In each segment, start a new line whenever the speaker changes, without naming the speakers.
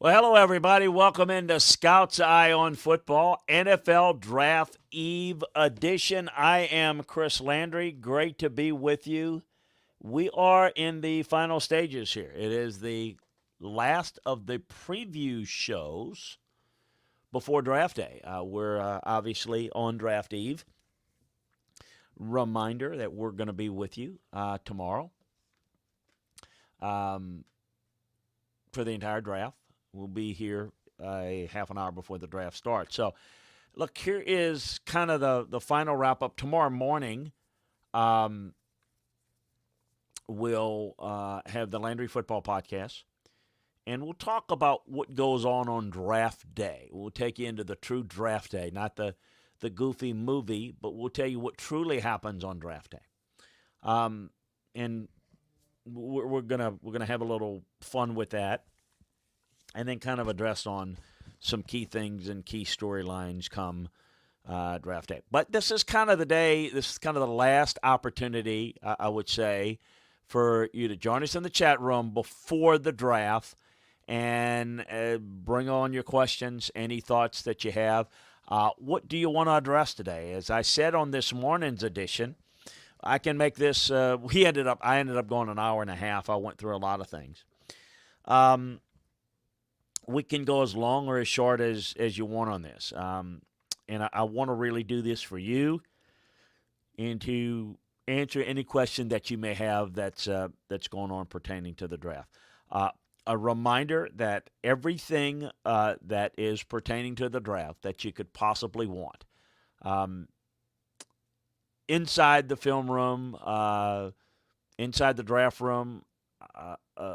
Well, hello, everybody. Welcome into Scout's Eye on Football, NFL Draft Eve edition. I am Chris Landry. Great to be with you. We are in the final stages here. It is the last of the preview shows before draft day. We're obviously on draft eve. Reminder that we're going to be with you tomorrow for the entire draft. We'll be here a half an hour before the draft starts. So, look, here is kind of the final wrap up. Tomorrow morning, we'll have the Landry Football Podcast, and we'll talk about what goes on draft day. We'll take you into the true draft day, not the goofy movie, but we'll tell you what truly happens on draft day. And we're gonna have a little fun with that, and then kind of address on some key things and key storylines come draft day. But this is kind of the day, this is kind of the last opportunity, I would say, for you to join us in the chat room before the draft and bring on your questions, any thoughts that you have. What do you want to address today? As I said on this morning's edition, I can make this, I ended up going an hour and a half. I went through a lot of things. We can go as long or as short as you want on this. And I want to really do this for you and to answer any question that you may have that's going on pertaining to the draft. A reminder that everything that is pertaining to the draft that you could possibly want, inside the film room, inside the draft room,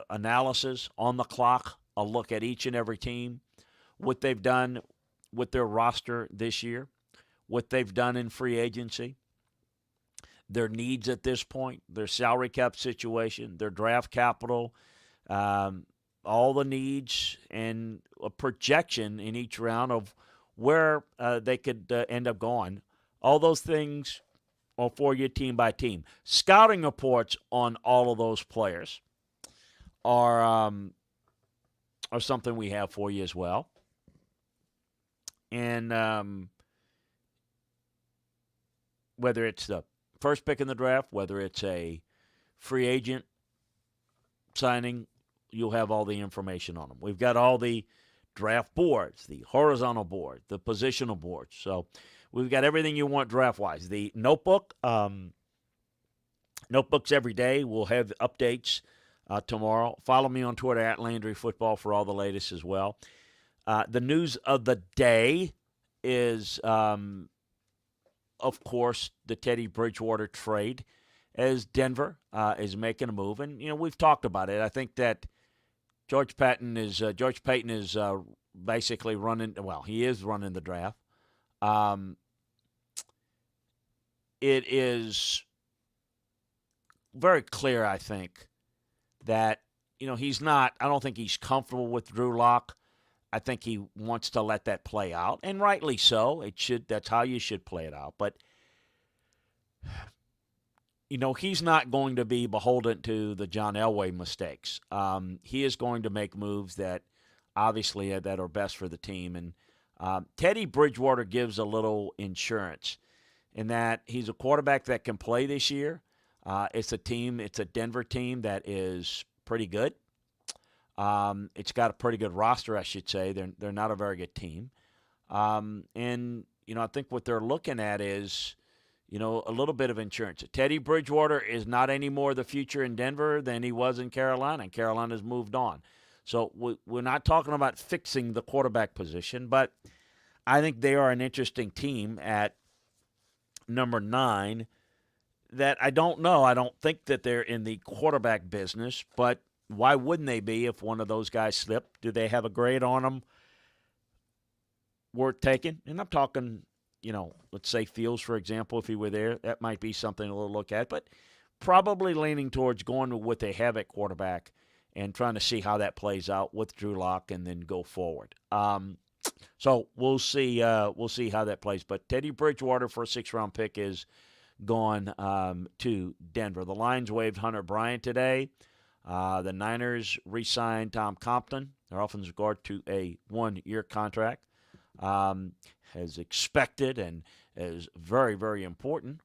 analysis on the clock, a look at each and every team, what they've done with their roster this year, what they've done in free agency, their needs at this point, their salary cap situation, their draft capital, all the needs, and a projection in each round of where they could end up going. All those things are for you team by team. Scouting reports on all of those players are something we have for you as well. And whether it's the first pick in the draft, whether it's a free agent signing, you'll have all the information on them. We've got all the draft boards, the horizontal board, the positional boards. So we've got everything you want draft-wise. The notebook, notebooks every day. We'll have updates tomorrow. Follow me on Twitter at Landry Football for all the latest as well. The news of the day is, of course, the Teddy Bridgewater trade, as Denver is making a move. And, we've talked about it. I think that George Payton is basically running – well, he is running the draft. It is very clear, I think, that, he's not – I don't think he's comfortable with Drew Lock. I think he wants to let that play out, and rightly so. That's how you should play it out. But, he's not going to be beholden to the John Elway mistakes. He is going to make moves that obviously that are best for the team. And Teddy Bridgewater gives a little insurance in that he's a quarterback that can play this year. It's a Denver team that is pretty good. It's got a pretty good roster, I should say. They're not a very good team. And I think what they're looking at is, a little bit of insurance. Teddy Bridgewater is not any more the future in Denver than he was in Carolina, and Carolina's moved on. So we're not talking about fixing the quarterback position, but I think they are an interesting team at number 9 that I don't know. I don't think that they're in the quarterback business, but why wouldn't they be if one of those guys slipped? Do they have a grade on them worth taking? And I'm talking, let's say Fields, for example, if he were there, that might be something we'll look at. But probably leaning towards going with what they have at quarterback and trying to see how that plays out with Drew Lock and then go forward. So we'll see. We'll see how that plays. But Teddy Bridgewater for a 6th-round pick is gone to Denver. The Lions waived Hunter Bryant today. The Niners re-signed Tom Compton their offensive guard, to a 1-year contract, as expected and is very, very important.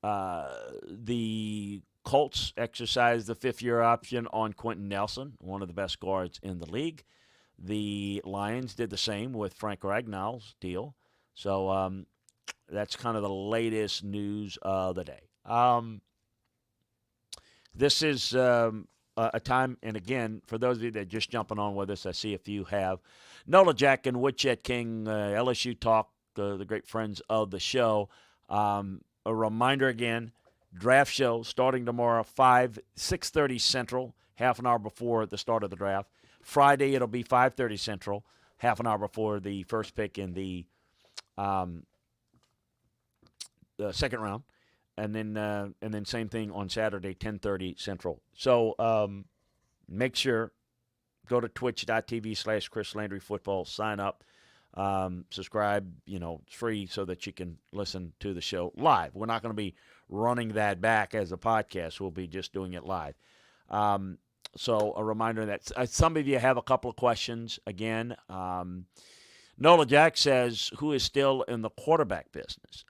The Colts exercised the 5th-year option on Quentin Nelson, one of the best guards in the league. The Lions did the same with Frank Ragnall's deal. So that's kind of the latest news of the day. This is a time, and again, for those of you that are just jumping on with us, I see a few have. Nola Jack and Woodchet King, LSU Talk, the great friends of the show. A reminder again, draft show starting tomorrow, 6:30 Central, half an hour before the start of the draft. Friday, it'll be 5:30 Central, half an hour before the first pick in the second round. And then same thing on Saturday, 10:30 Central. So make sure, go to twitch.tv/Chris Landry Football, sign up, subscribe. It's free so that you can listen to the show live. We're not going to be running that back as a podcast. We'll be just doing it live. So a reminder that some of you have a couple of questions. Again, Nola Jack says, who is still in the quarterback business?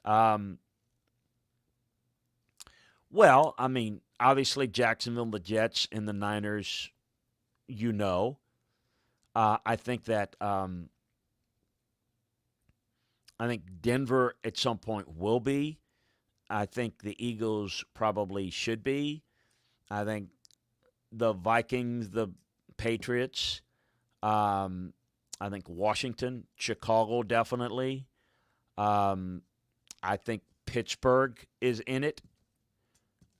Well, I mean, obviously Jacksonville, the Jets, and the Niners, I think that I think Denver at some point will be. I think the Eagles probably should be. I think the Vikings, the Patriots, I think Washington, Chicago definitely. I think Pittsburgh is in it.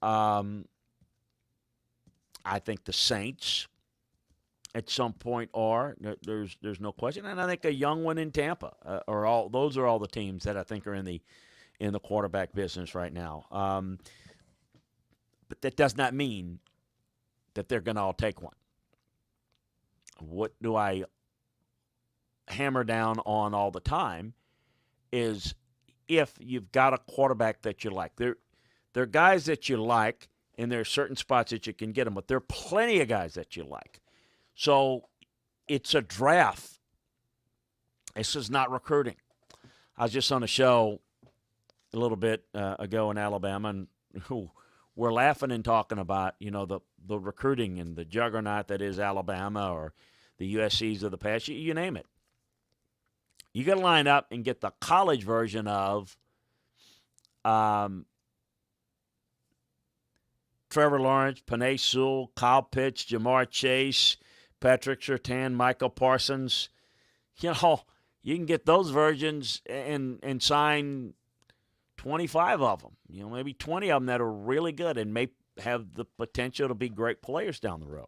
I think the Saints at some point are. There's no question, and I think a young one in Tampa those are all the teams that I think are in the quarterback business right now. But that does not mean that they're going to all take one. What do I hammer down on all the time is if you've got a quarterback that you like. There are guys that you like, and there are certain spots that you can get them, but there are plenty of guys that you like. So it's a draft. This is not recruiting. I was just on a show a little bit ago in Alabama, and we're laughing and talking about, the recruiting and the juggernaut that is Alabama or the USCs of the past. You name it. You got to line up and get the college version of Trevor Lawrence, Penei Sewell, Kyle Pitts, Jamar Chase, Patrick Surtain, Michael Parsons. You can get those versions and sign 25 of them. Maybe 20 of them that are really good and may have the potential to be great players down the road.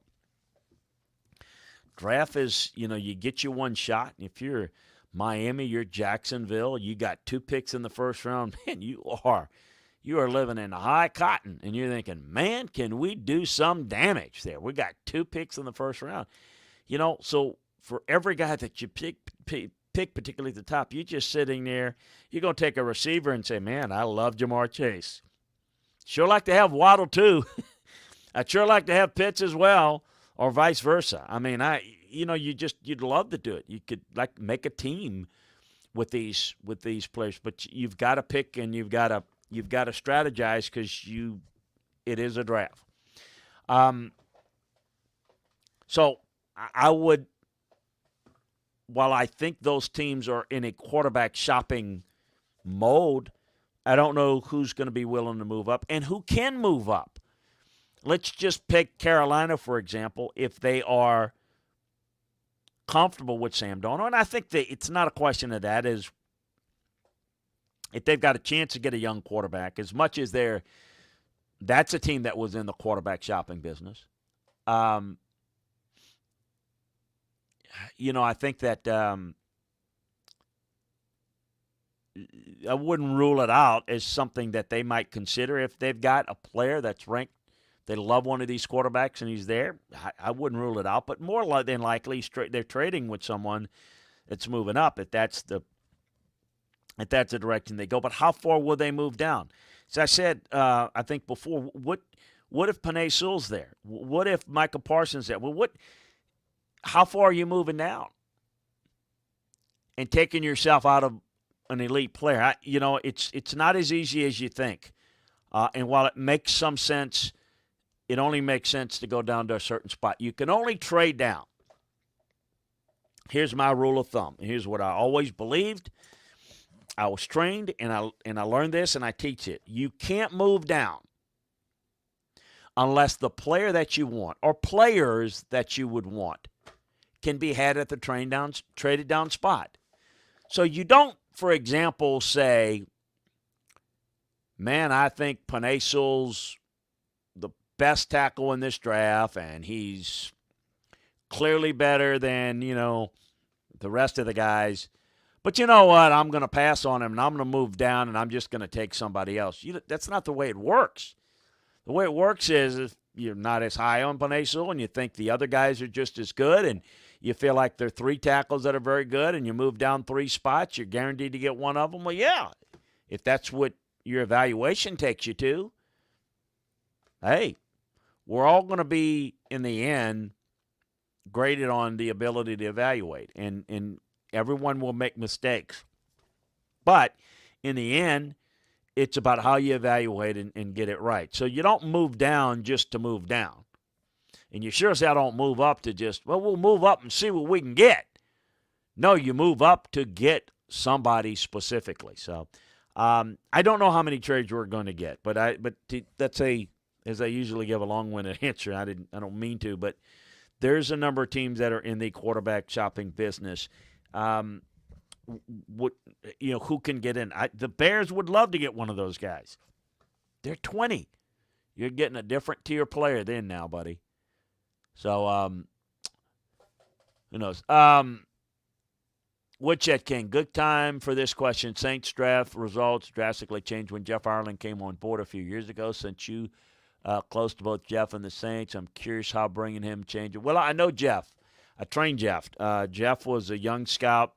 Draft is, you get you one shot. If you're Miami, you're Jacksonville, you got 2 picks in the first round, man, you are living in high cotton, and you're thinking, man, can we do some damage there? We got 2 picks in the first round. So for every guy that you pick particularly at the top, you're just sitting there. You're going to take a receiver and say, man, I love Jamar Chase. Sure like to have Waddle too. I'd sure like to have Pitts as well, or vice versa. I mean, you'd love to do it. You could make a team with these players, but you've got to pick and you've got to strategize because it is a draft. So I would, while I think those teams are in a quarterback shopping mode, I don't know who's going to be willing to move up and who can move up. Let's just pick Carolina, for example, if they are comfortable with Sam Darnold. And I think that it's not a question of that, is if they've got a chance to get a young quarterback, as much as that's a team that was in the quarterback shopping business. I think that I wouldn't rule it out as something that they might consider if they've got a player that's ranked. They love one of these quarterbacks and he's there. I wouldn't rule it out, but more than likely they're trading with someone that's moving up if that's the direction they go. But how far will they move down? As I said, I think before, What if Panay Sewell's there? What if Michael Parsons there? Well, how far are you moving down and taking yourself out of an elite player? It's not as easy as you think. And while it makes some sense, it only makes sense to go down to a certain spot. You can only trade down. Here's my rule of thumb. Here's what I always believed. I was trained, and I learned this, and I teach it. You can't move down unless the player that you want or players that you would want can be had at the traded down spot. So you don't, for example, say, man, I think Panay Sewell's the best tackle in this draft, and he's clearly better than, the rest of the guys. But you know what? I'm going to pass on him, and I'm going to move down, and I'm just going to take somebody else. That's not the way it works. The way it works is if you're not as high on Panay Sewell and you think the other guys are just as good, and you feel like there are three tackles that are very good, and you move down 3 spots, you're guaranteed to get one of them. Well, yeah, if that's what your evaluation takes you to, hey, we're all going to be, in the end, graded on the ability to evaluate. And everyone will make mistakes. But in the end, it's about how you evaluate and get it right. So you don't move down just to move down. And you sure as hell don't move up to just, we'll move up and see what we can get. No, you move up to get somebody specifically. So I don't know how many trades we're going to get, but that's as I usually give a long-winded answer. I don't mean to, but there's a number of teams that are in the quarterback shopping business. Who can get in? The Bears would love to get one of those guys. They're 20. You're getting a different tier player then now, buddy. So, who knows? Woodshed King, good time for this question. Saints draft results drastically changed when Jeff Ireland came on board a few years ago. Since you close to both Jeff and the Saints, I'm curious how bringing him changed it. Well, I know Jeff. I trained Jeff. Jeff was a young scout.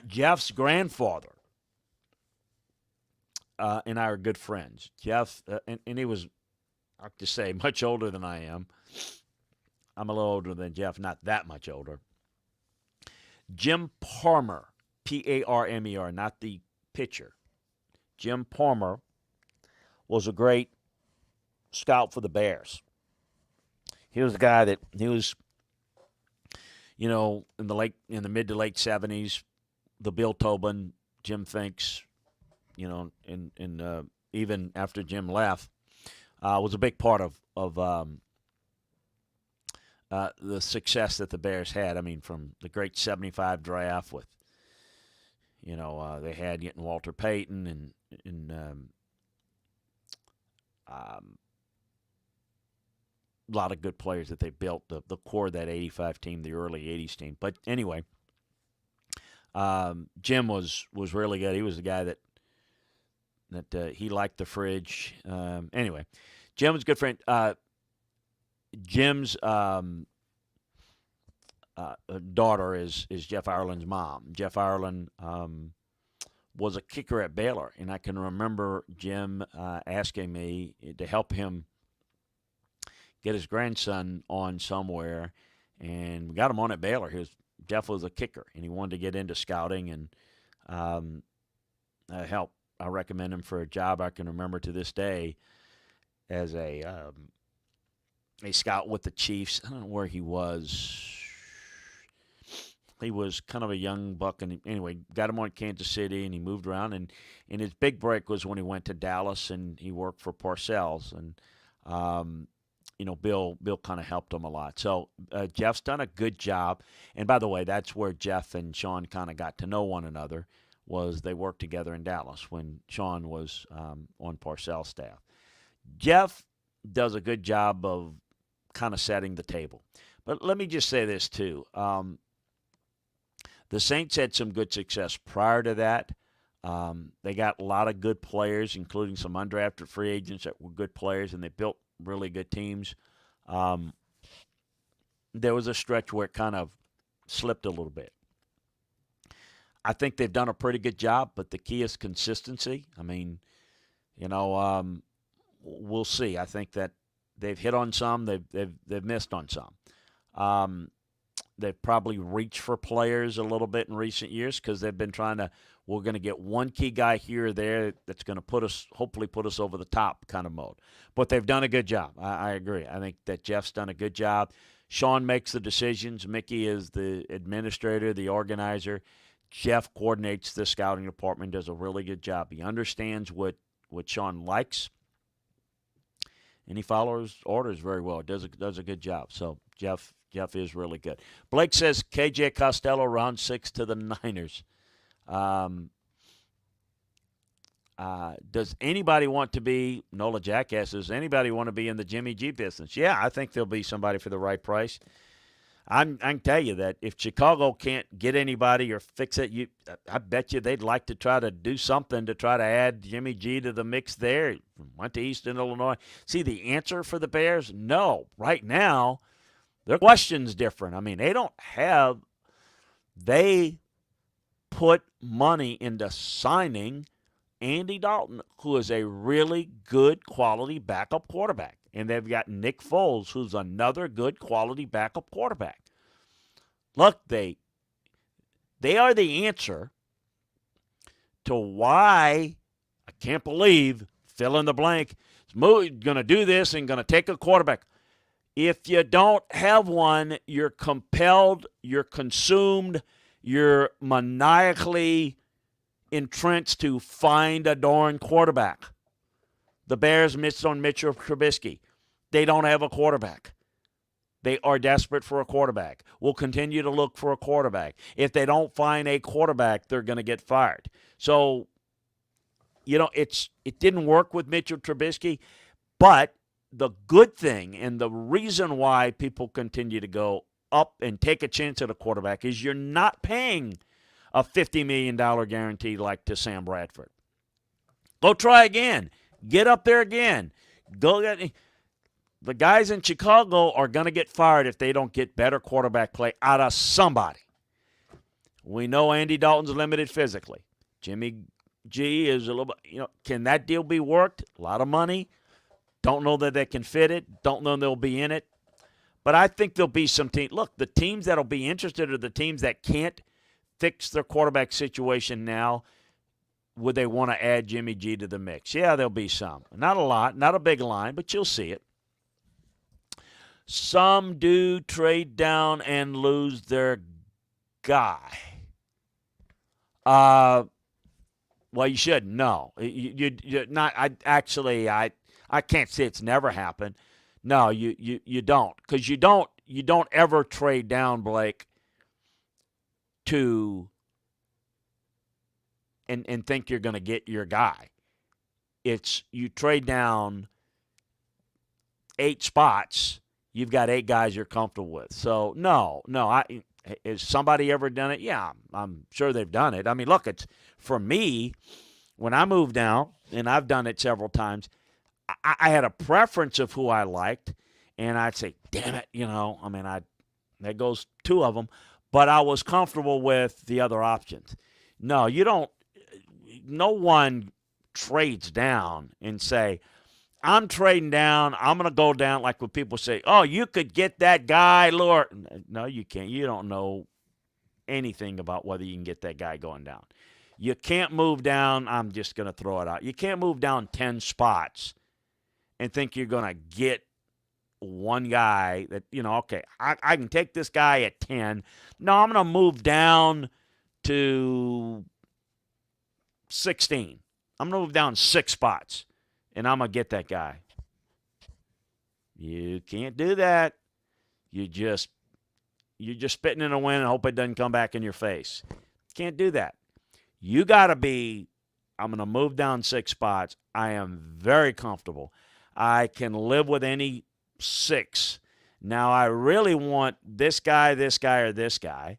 Jeff's grandfather and I are good friends. Jeff, and he was, I have to say, much older than I am. I'm a little older than Jeff, not that much older. Jim Palmer, P-A-R-M-E-R, not the pitcher. Jim Palmer was a great scout for the Bears. He was a guy that he was, in the mid to late 70s, the Bill Tobin, Jim thinks, and even after Jim left, was a big part of the success that the Bears had. I mean, from the great 75 draft with, they had getting Walter Payton and a lot of good players that they built, the core of that 85 team, the early 80s team. But anyway, Jim was really good. He was the guy that he liked the fridge. Anyway, Jim was a good friend. Jim's daughter is Jeff Ireland's mom. Jeff Ireland was a kicker at Baylor, and I can remember Jim asking me to help him get his grandson on somewhere, and we got him on at Baylor. Jeff was a kicker, and he wanted to get into scouting, and help. I recommend him for a job I can remember to this day as a scout with the Chiefs. I don't know where he was. He was kind of a young buck, and anyway, got him on Kansas City, and he moved around. And his big break was when he went to Dallas, and he worked for Parcells. And Bill kind of helped him a lot. So Jeff's done a good job. And by the way, that's where Jeff and Sean kind of got to know one another. Was they worked together in Dallas when Sean was on Parcells' staff. Jeff does a good job of kind of setting the table. But let me just say this, too. The Saints had some good success prior to that. They got a lot of good players, including some undrafted free agents that were good players, and they built really good teams. There was a stretch where it kind of slipped a little bit. I think they've done a pretty good job, but the key is consistency. I mean, we'll see. I think that they've hit on some, they've missed on some. Um, they've probably reached for players a little bit in recent years because they've been trying to. We're going to get one key guy here or there that's going to hopefully put us over the top kind of mode. But they've done a good job. I agree. I think that Jeff's done a good job. Sean makes the decisions. Mickey is the administrator, the organizer. Jeff coordinates the scouting department, does a really good job. He understands what Sean likes, and he follows orders very well. Does a good job. So Jeff is really good. Blake says KJ Costello round 6 to the Niners. Does anybody want to be, Nola Jackass, does anybody want to be in the Jimmy G business? Yeah, I think there'll be somebody for the right price. I can tell you that if Chicago can't get anybody or fix it, I bet you they'd like to try to do something to try to add Jimmy G to the mix there. Went to Eastern Illinois. See, the answer for the Bears? No. Right now, their question's different. I mean, they put money into signing Andy Dalton, who is a really good quality backup quarterback. And they've got Nick Foles, who's another good quality backup quarterback. Look, they are the answer to why I can't believe, fill in the blank, is going to do this and going to take a quarterback. If you don't have one, you're compelled, you're consumed, you're maniacally entrenched to find a darn quarterback. The Bears missed on Mitchell Trubisky. They don't have a quarterback. They are desperate for a quarterback. We'll continue to look for a quarterback. If they don't find a quarterback, they're going to get fired. So, it didn't work with Mitchell Trubisky, but the good thing and the reason why people continue to go up and take a chance at a quarterback is you're not paying a $50 million guarantee like to Sam Bradford. Go try again. Get up there again. The guys in Chicago are going to get fired if they don't get better quarterback play out of somebody. We know Andy Dalton's limited physically. Jimmy G is a little bit, can that deal be worked? A lot of money. Don't know that they can fit it. Don't know they'll be in it. But I think there'll be some teams. Look, the teams that'll be interested are the teams that can't fix their quarterback situation now. Would they want to add Jimmy G to the mix? Yeah, there'll be some. Not a lot, not a big line, but you'll see it. Some do trade down and lose their guy. Well, you shouldn't. No, you not. I can't say it's never happened. No, you don't, because you don't ever trade down, Blake, to and think you're going to get your guy. It's you trade down 8 spots, you've got 8 guys you're comfortable with. So no, has somebody ever done it? Yeah, I'm sure they've done it. I mean, look, it's for me when I moved down, and I've done it several times. I had a preference of who I liked, and I'd say, damn it, there goes 2 of them, but I was comfortable with the other options. No, you don't. No one trades down and say, I'm trading down. I'm going to go down like when people say, oh, you could get that guy, Lord. No, you can't. You don't know anything about whether you can get that guy going down. You can't move down. I'm just going to throw it out. You can't move down 10 spots and think you're going to get one guy that, okay, I can take this guy at 10. No, I'm going to move down to 16. I'm going to move down 6 spots, and I'm going to get that guy. You can't do that. You're just spitting in the wind and hope it doesn't come back in your face. Can't do that. You got to be, I'm going to move down 6 spots. I am very comfortable. I can live with any 6. Now, I really want this guy, or this guy.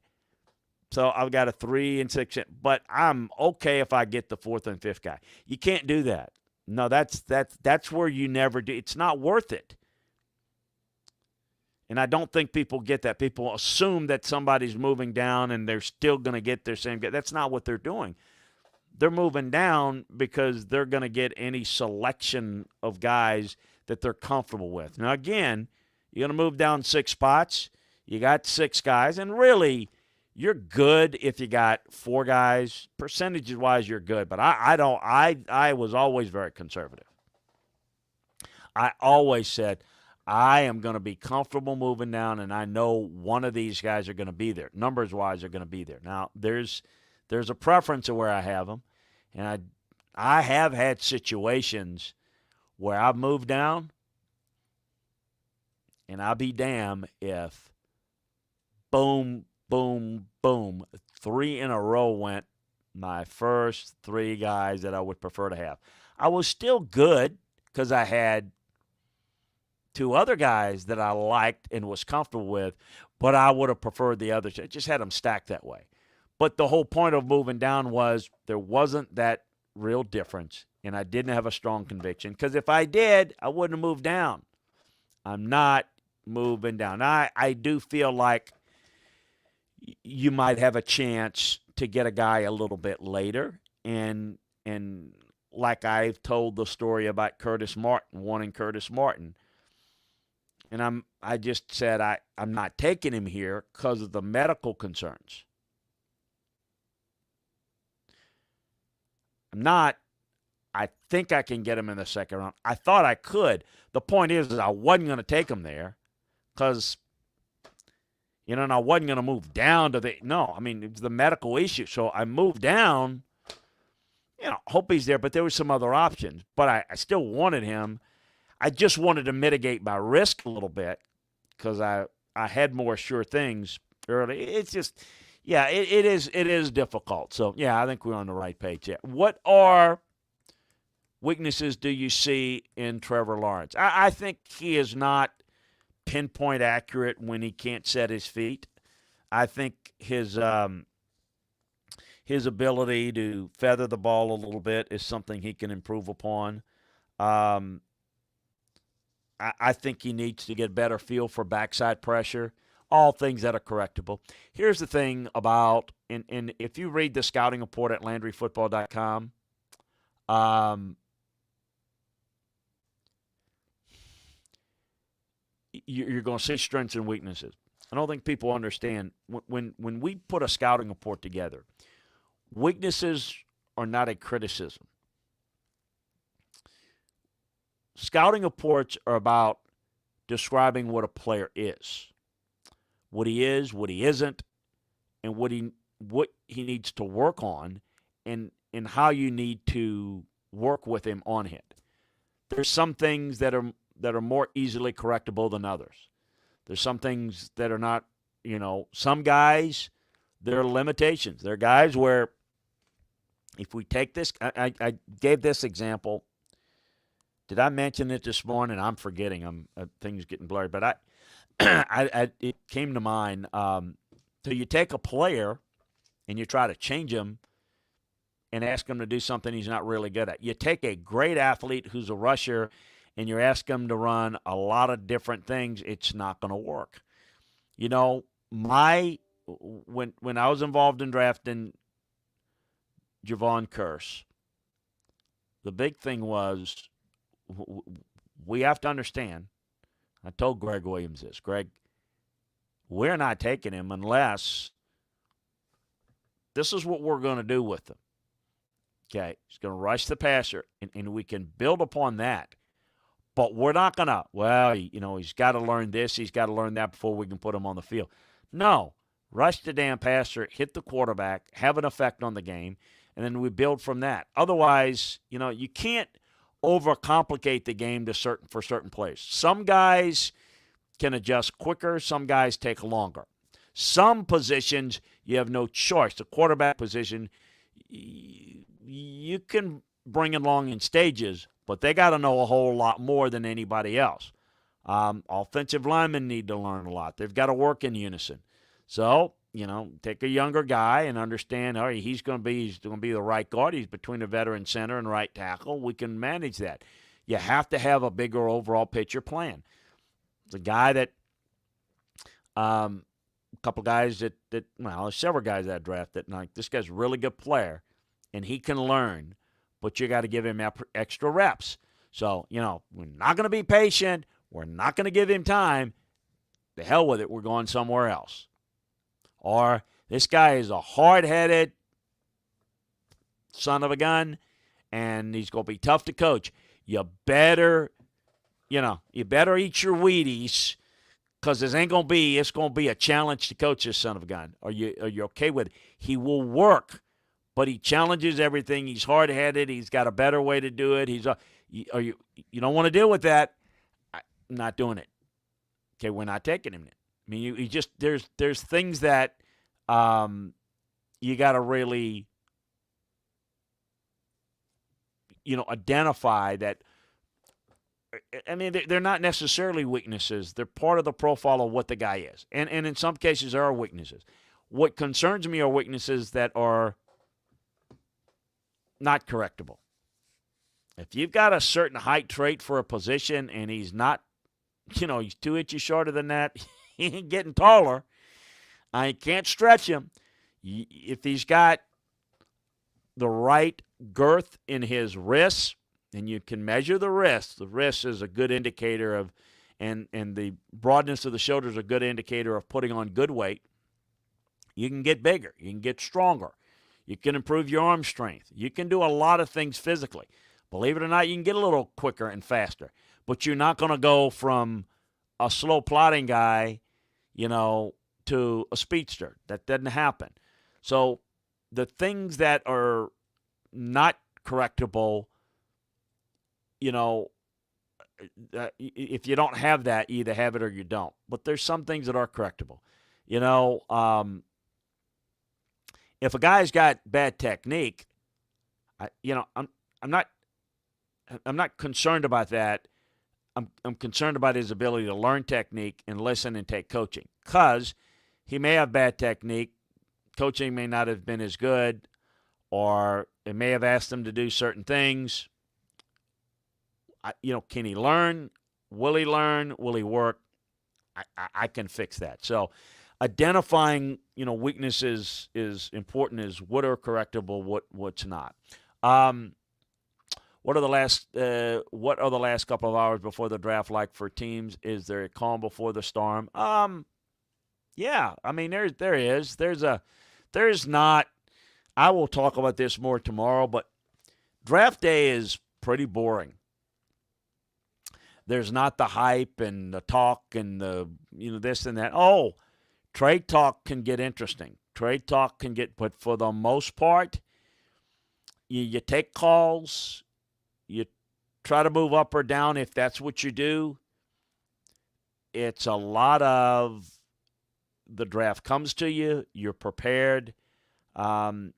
So I've got a 3 and 6, but I'm okay if I get the 4th and 5th guy. You can't do that. No, that's where you never do. It's not worth it. And I don't think people get that. People assume that somebody's moving down and they're still going to get their same guy. That's not what they're doing. they're moving down because they're going to get any selection of guys that they're comfortable with. Now, again, you're going to move down 6 spots. You got 6 guys, and really, you're good if you got 4 guys. Percentages-wise, you're good, but I was always very conservative. I always said, I am going to be comfortable moving down, and I know one of these guys are going to be there. Numbers-wise, are going to be there. Now, there's a preference of where I have them, and I have had situations where I've moved down, and I'll be damned if boom, boom, boom, 3 in a row went my first 3 guys that I would prefer to have. I was still good because I had 2 other guys that I liked and was comfortable with, but I would have preferred the others. I just had them stacked that way. But the whole point of moving down was there wasn't that real difference, and I didn't have a strong conviction, because if I did, I wouldn't have moved down. I'm not moving down. I do feel like you might have a chance to get a guy a little bit later, and like I've told the story about Curtis Martin, wanting Curtis Martin. And I just said I'm not taking him here because of the medical concerns. I'm not. I think I can get him in the second round. I thought I could. The point is I wasn't going to take him there because, and I wasn't going to move down to it was the medical issue. So I moved down, hope he's there, but there were some other options. But I still wanted him. I just wanted to mitigate my risk a little bit because I had more sure things early. It's just, it is difficult. So, I think we're on the right page here. What weaknesses do you see in Trevor Lawrence? I think he is not pinpoint accurate when he can't set his feet. I think his ability to feather the ball a little bit is something he can improve upon. I think he needs to get better feel for backside pressure, all things that are correctable. Here's the thing about, and if you read the scouting report at LandryFootball.com, you're going to see strengths and weaknesses. I don't think people understand when we put a scouting report together, weaknesses are not a criticism. Scouting reports are about describing what a player is, what he isn't, and what he needs to work on, and how you need to work with him on it. There's some things that are more easily correctable than others. There's some things that are not, some guys, there are limitations. There are guys where if we take this, I gave this example. Did I mention it this morning? I'm forgetting. Things getting blurry, but it came to mind. So you take a player and you try to change him and ask him to do something he's not really good at. You take a great athlete who's a rusher and you ask him to run a lot of different things. It's not going to work. When I was involved in drafting Javon Curse, the big thing was, we have to understand, I told Greg Williams this, Greg, we're not taking him unless this is what we're going to do with him. Okay, he's going to rush the passer, and we can build upon that. But we're not going to, he's got to learn this, he's got to learn that before we can put him on the field. No, rush the damn passer, hit the quarterback, have an effect on the game, and then we build from that. Otherwise, you can't overcomplicate the game for certain players. Some guys can adjust quicker. Some guys take longer. Some positions you have no choice. The quarterback position, you can bring it along in stages, but they got to know a whole lot more than anybody else. Offensive linemen need to learn a lot. They've got to work in unison. So, take a younger guy and understand, he's going to be the right guard. He's between a veteran center and right tackle. We can manage that. You have to have a bigger overall picture plan. It's a guy that, a couple guys that there's several guys that I drafted. Like, this guy's a really good player. and he can learn, but you got to give him extra reps. So, we're not going to be patient. We're not going to give him time. The hell with it. We're going somewhere else. Or this guy is a hard-headed son of a gun, and he's going to be tough to coach. You better eat your Wheaties, because it's going to be a challenge to coach this son of a gun. Are you okay with it? He will work, but he challenges everything. He's hard-headed. He's got a better way to do it. You don't want to deal with that? I'm not doing it. Okay, we're not taking him. I mean, you just there's things that you got to really identify that. I mean, they're not necessarily weaknesses. They're part of the profile of what the guy is. And in some cases, there are weaknesses. What concerns me are weaknesses that are not correctable. If you've got a certain height trait for a position and he's not, he's 2 inches shorter than that, he ain't getting taller. I can't stretch him. If he's got the right girth in his wrists, and you can measure the wrist. The wrist is a good indicator of, and the broadness of the shoulders is a good indicator of putting on good weight. You can get bigger. You can get stronger. You can improve your arm strength. You can do a lot of things physically. Believe it or not, you can get a little quicker and faster. But you're not going to go from a slow plodding guy, to a speedster. That doesn't happen. So the things that are not correctable, if you don't have that, you either have it or you don't. But there's some things that are correctable. If a guy's got bad technique, I'm not concerned about that. I'm concerned about his ability to learn technique and listen and take coaching, because he may have bad technique. Coaching may not have been as good, or it may have asked him to do certain things. Can he learn? Will he learn? Will he work? I can fix that. So identifying, weaknesses is important, is what are correctable, what's not. What are the last couple of hours before the draft like for teams? Is there a calm before the storm? Yeah. I mean, there is. There's not. I will talk about this more tomorrow, but draft day is pretty boring. There's not the hype and the talk and the this and that. Oh, trade talk can get interesting. But for the most part, you take calls. You try to move up or down if that's what you do. It's a lot of the draft comes to you. You're prepared. I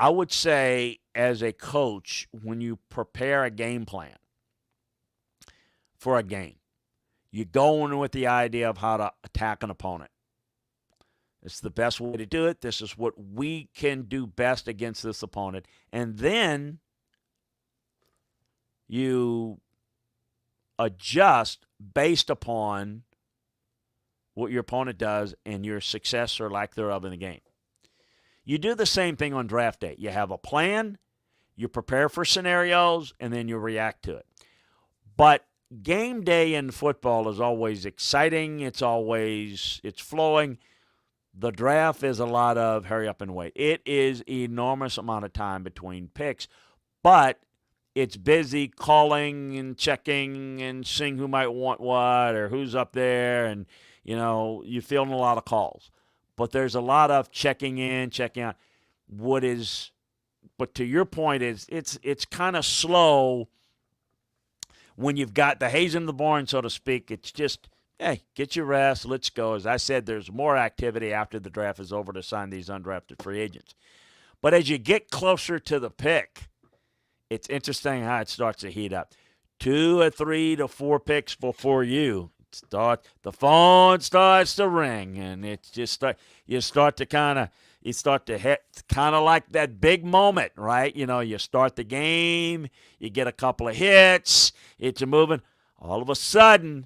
would say, as a coach, when you prepare a game plan for a game, you go in with the idea of how to attack an opponent. It's the best way to do it. This is what we can do best against this opponent. And then you adjust based upon what your opponent does and your success or lack thereof in the game. You do the same thing on draft day. You have a plan, you prepare for scenarios, and then you react to it. But game day in football is always exciting. It's flowing. The draft is a lot of hurry up and wait. It is enormous amount of time between picks, but it's busy calling and checking and seeing who might want what or who's up there, and you're feeling a lot of calls. But there's a lot of checking in, checking out. But to your point, it's kind of slow when you've got the haze in the barn, so to speak. It's just, hey, get your rest, let's go. As I said, there's more activity after the draft is over to sign these undrafted free agents. But as you get closer to the pick, it's interesting how it starts to heat up. 2 or 3 to 4 picks before the phone starts to ring, and it's just you start to hit kind of like that big moment, right? You start the game, you get a couple of hits, it's moving. All of a sudden,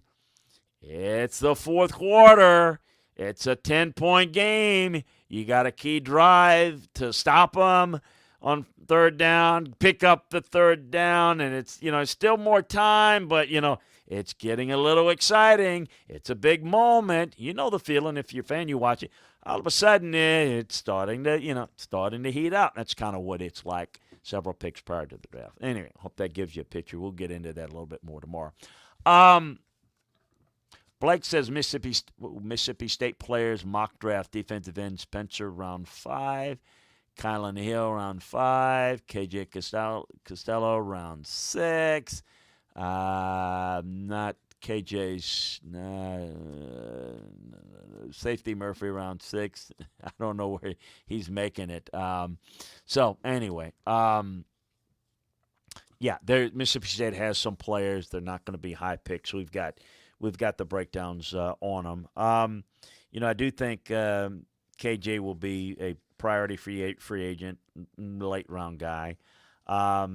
it's the fourth quarter. It's a 10-point game. You got a key drive to stop them on third down, pick up the third down, and it's still more time, but it's getting a little exciting. It's a big moment. You know the feeling. If you're a fan, you watch it. All of a sudden, it's starting to heat up. That's kind of what it's like several picks prior to the draft. Anyway, hope that gives you a picture. We'll get into that a little bit more tomorrow. Blake says Mississippi State players mock draft defensive end Spencer round 5, Kylan Hill round 5, KJ Costello round 6. Not KJ's safety Murphy round 6. I don't know where he's making it. So anyway, Mississippi State has some players. They're not going to be high picks. We've got the breakdowns on them. I do think KJ will be a priority free agent, late round guy. I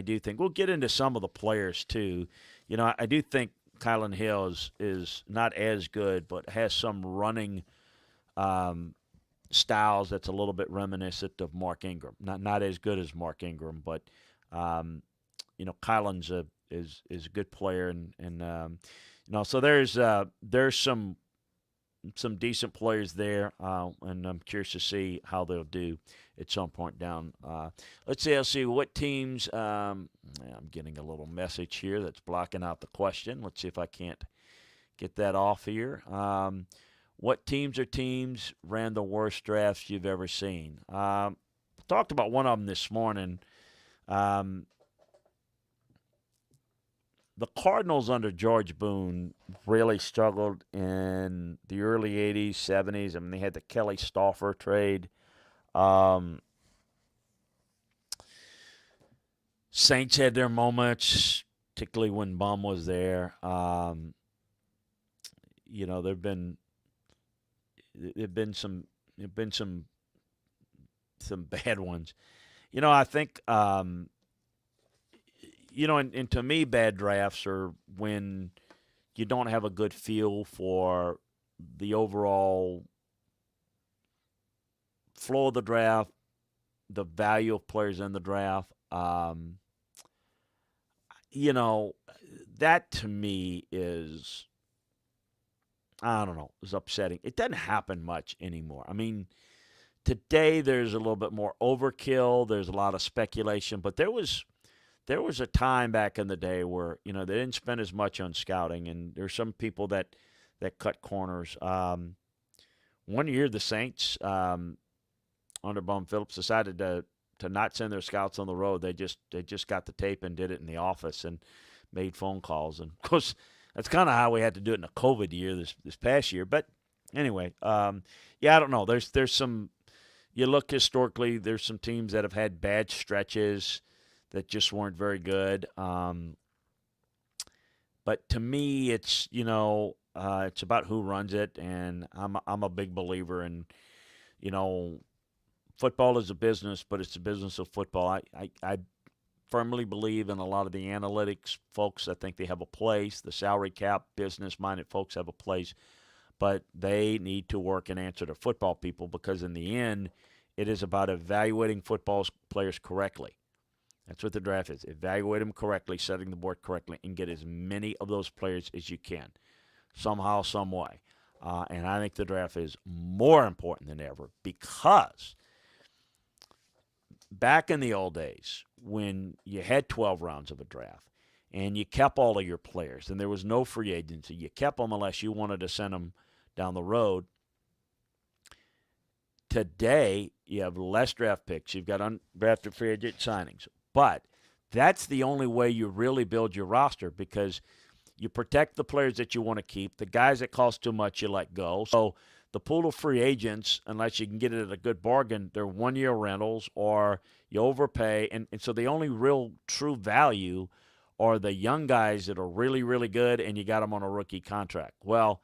do think we'll get into some of the players too. I do think Kylan Hill is not as good, but has some running styles that's a little bit reminiscent of Mark Ingram. Not as good as Mark Ingram, but Kylan's is a good player, and so there's some decent players there, and I'm curious to see how they'll do at some point down. Let's see what teams. I'm getting a little message here that's blocking out the question. Let's see if I can't get that off here. What teams ran the worst drafts you've ever seen? Talked about one of them this morning. The Cardinals under George Boone really struggled in the early 80s, 70s. I mean, they had the Kelly Stauffer trade. Saints had their moments, particularly when Bum was there. There've been some bad ones. I think and to me, bad drafts are when you don't have a good feel for the overall flow of the draft, the value of players in the draft. That to me is, I don't know, is upsetting. It doesn't happen much anymore. I mean, today there's a little bit more overkill. There's a lot of speculation, but there was a time back in the day where they didn't spend as much on scouting, and there's some people that cut corners. One year the Saints under Bum Phillips decided to not send their scouts on the road. They just got the tape and did it in the office and made phone calls. And of course, that's kind of how we had to do it in a COVID year this past year. But anyway, I don't know. There's some. You look historically, there's some teams that have had bad stretches that just weren't very good. But to me, it's it's about who runs it, and I'm a big believer in football is a business, but it's a business of football. I firmly believe in a lot of the analytics folks. I think they have a place. The salary cap business-minded folks have a place, but they need to work and answer to football people, because in the end, it is about evaluating football players correctly. That's what the draft is. Evaluate them correctly, setting the board correctly, and get as many of those players as you can, somehow, some way. And I think the draft is more important than ever, because back in the old days, when you had 12 rounds of a draft and you kept all of your players and there was no free agency, you kept them unless you wanted to send them down the road. Today, you have less draft picks. You've got undrafted free agent signings. But that's the only way you really build your roster, because you protect the players that you want to keep. The guys that cost too much, you let go. So the pool of free agents, unless you can get it at a good bargain, they're one-year rentals or you overpay. And so the only real true value are the young guys that are really, really good and you got them on a rookie contract. Well,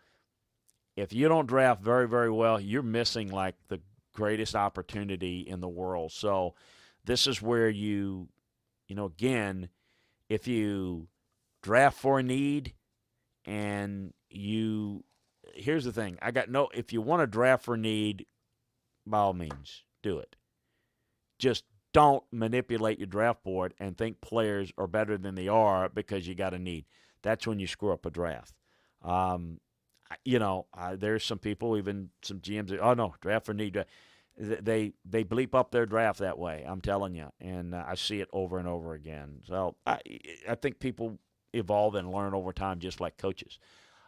if you don't draft very, very well, you're missing like the greatest opportunity in the world. So this is where again, if you draft for a need and here's the thing. If you want to draft for need, by all means, do it. Just don't manipulate your draft board and think players are better than they are because you got a need. That's when you screw up a draft. Um, there's some people, even some GMs, that, oh no, draft for need. They bleep up their draft that way. I'm telling you, and I see it over and over again. So I think people evolve and learn over time, just like coaches.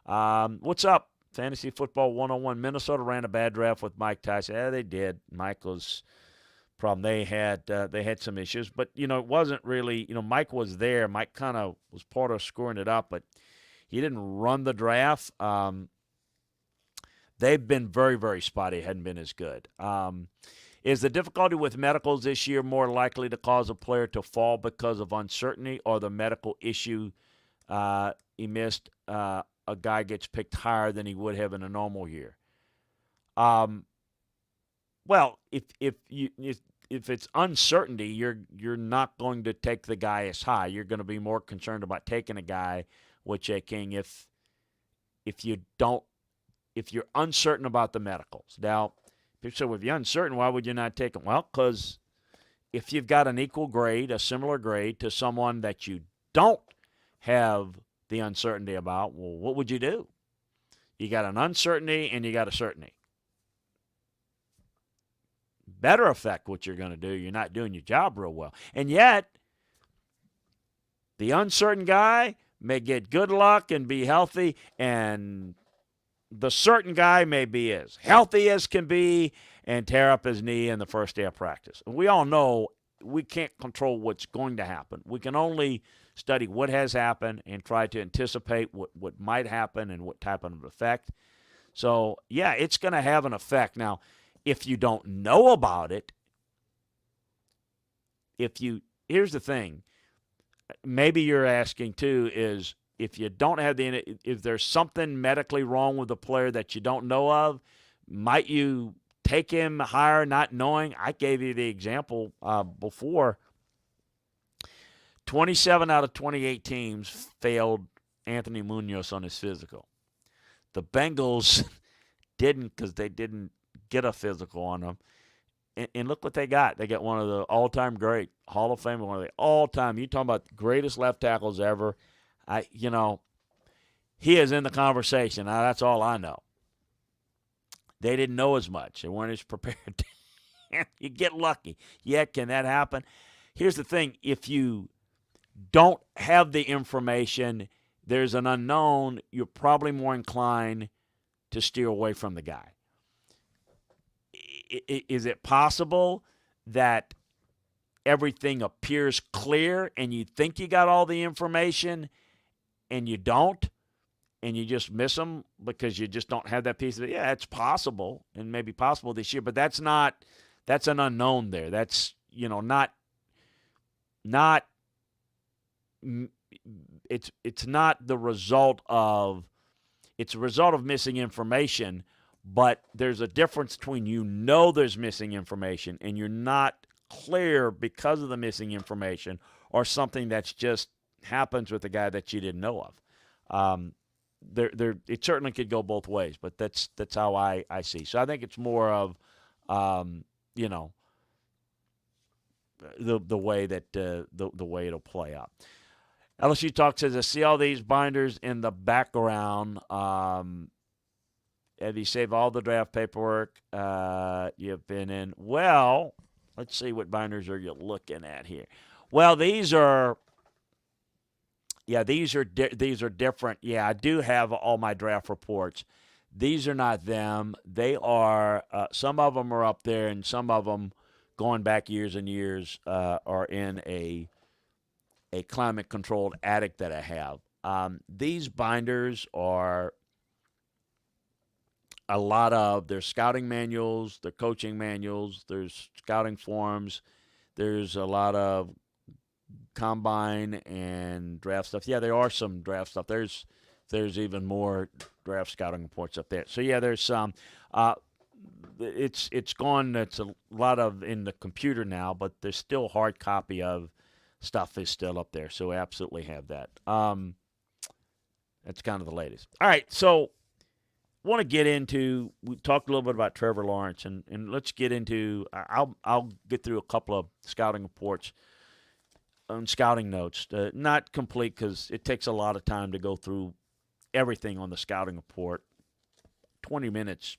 What's up? Fantasy Football 101. Minnesota ran a bad draft with Mike Tyson. Yeah, they did. Mike was problem. They had some issues, but it wasn't really. Mike was there. Mike kind of was part of screwing it up, but he didn't run the draft. They've been very, very spotty. Hadn't been as good. Is the difficulty with medicals this year more likely to cause a player to fall because of uncertainty, or the medical issue he missed? A guy gets picked higher than he would have in a normal year. Well, if it's uncertainty, you're not going to take the guy as high. You're going to be more concerned about taking a guy with Jay King if you're uncertain about the medicals. Now, so if you're uncertain, why would you not take him? Well, because if you've got an equal grade, a similar grade to someone that you don't have the uncertainty about, well, what would you do? You got an uncertainty and you got a certainty. Better affect what you're going to do. You're not doing your job real well. And yet, the uncertain guy may get good luck and be healthy, and the certain guy may be as healthy as can be and tear up his knee in the first day of practice. We all know we can't control what's going to happen. We can only study what has happened and try to anticipate what might happen and what type of effect. So, yeah, it's going to have an effect. Now, if you don't know about it, here's the thing, maybe you're asking too, is if you don't have if there's something medically wrong with the player that you don't know of, might you take him higher not knowing? I gave you the example before. 27 out of 28 teams failed Anthony Munoz on his physical. The Bengals didn't, because they didn't get a physical on him. And look what they got. They got one of the all-time great Hall of Fame, one of the all-time. You talking about the greatest left tackles ever. He is in the conversation. Now, that's all I know. They didn't know as much. They weren't as prepared. You get lucky. Yeah, can that happen? Here's the thing. If you don't have the information, there's an unknown, you're probably more inclined to steer away from the guy. Is it possible that everything appears clear and you think you got all the information and you don't, and you just miss them because you just don't have that piece of it? Yeah, it's possible, and maybe possible this year, but that's an unknown there. That's, it's not the result of, it's a result of missing information, but there's a difference between there's missing information and you're not clear because of the missing information, or something that's just happens with a guy that you didn't know of. It certainly could go both ways, but that's how I see. So I think it's more of, the way that the way it'll play out. LSU Talk says, I see all these binders in the background. Have you saved all the draft paperwork you've been in? Well, let's see, what binders are you looking at here? Well, these are different. Yeah, I do have all my draft reports. These are not them. They are, some of them are up there, and some of them, going back years and years, are in a climate-controlled attic that I have. These binders are a lot of, there's scouting manuals, there's coaching manuals, there's scouting forums, there's a lot of combine and draft stuff. Yeah, there are some draft stuff. There's even more draft scouting reports up there. So yeah, there's some. It's gone. It's a lot of in the computer now, but there's still hard copy of stuff is still up there. So we absolutely have that. That's kind of the latest. All right, so want to get into. We talked a little bit about Trevor Lawrence, and let's get into. I'll get through a couple of scouting reports on scouting notes. Not complete because it takes a lot of time to go through everything on the scouting report. 20 minutes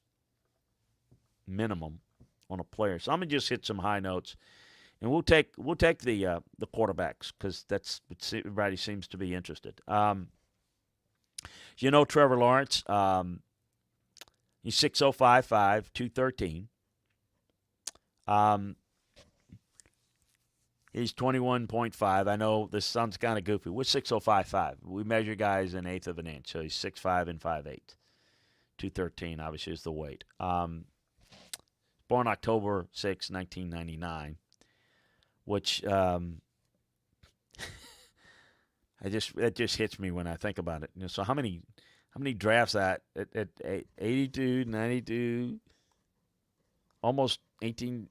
minimum on a player. So I'm gonna just hit some high notes, and we'll take the quarterbacks because everybody seems to be interested. Trevor Lawrence. He's 6'0", 213. Um, he's 21.5. I know this sounds kind of goofy. We're 6'0", 5'5". We measure guys an eighth of an inch, so he's 6'5" and 5'8". 213 obviously is the weight. Born October 6, 1999, which it just hits me when I think about it. So how many drafts at 82, 92, almost 18,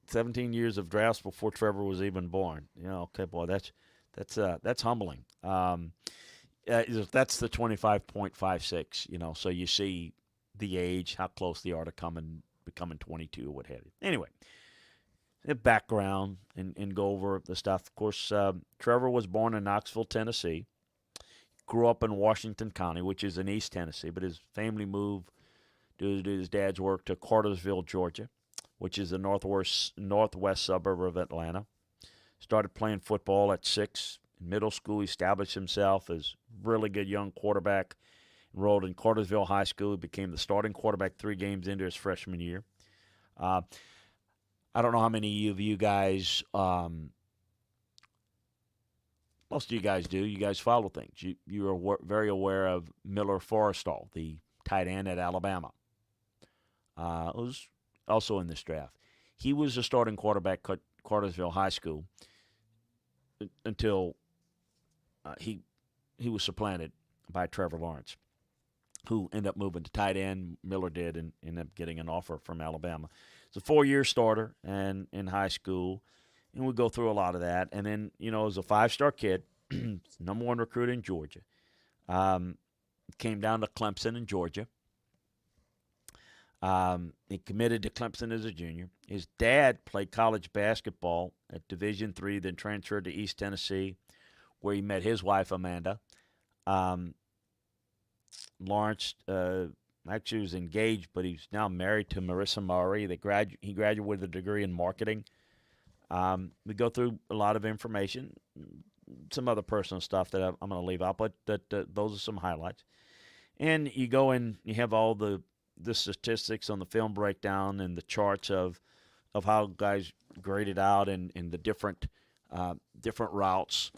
17 years of drafts before Trevor was even born. Okay, boy, that's humbling. That's the 25.56. So you see the age, how close they are to becoming 22 or what have you. Anyway, the background and go over the stuff. Of course, Trevor was born in Knoxville, Tennessee. Grew up in Washington County, which is in East Tennessee, but his family moved due to his dad's work to Cartersville, Georgia, which is the northwest suburb of Atlanta. Started playing football at 6. In middle school, he established himself as a really good young quarterback. Enrolled in Cartersville High School. He became the starting quarterback 3 games into his freshman year. I don't know how many of you guys, most of you guys do. You guys follow things. You are very aware of Miller Forristall, the tight end at Alabama. Was also in this draft. He was the starting quarterback at Cartersville High School until he was supplanted by Trevor Lawrence, who ended up moving to tight end. Miller did, and ended up getting an offer from Alabama. It's a 4-year starter and in high school, and we go through a lot of that. And then, as a 5-star kid, number 1 recruit in Georgia, came down to Clemson in Georgia. He committed to Clemson as a junior. His dad played college basketball at Division III, then transferred to East Tennessee, where he met his wife, Amanda. Lawrence actually was engaged, but he's now married to Marissa Murray. He graduated with a degree in marketing. We go through a lot of information, some other personal stuff that I'm going to leave out, but those are some highlights. And you go and you have all the statistics on the film breakdown and the charts of how guys graded out and the different routes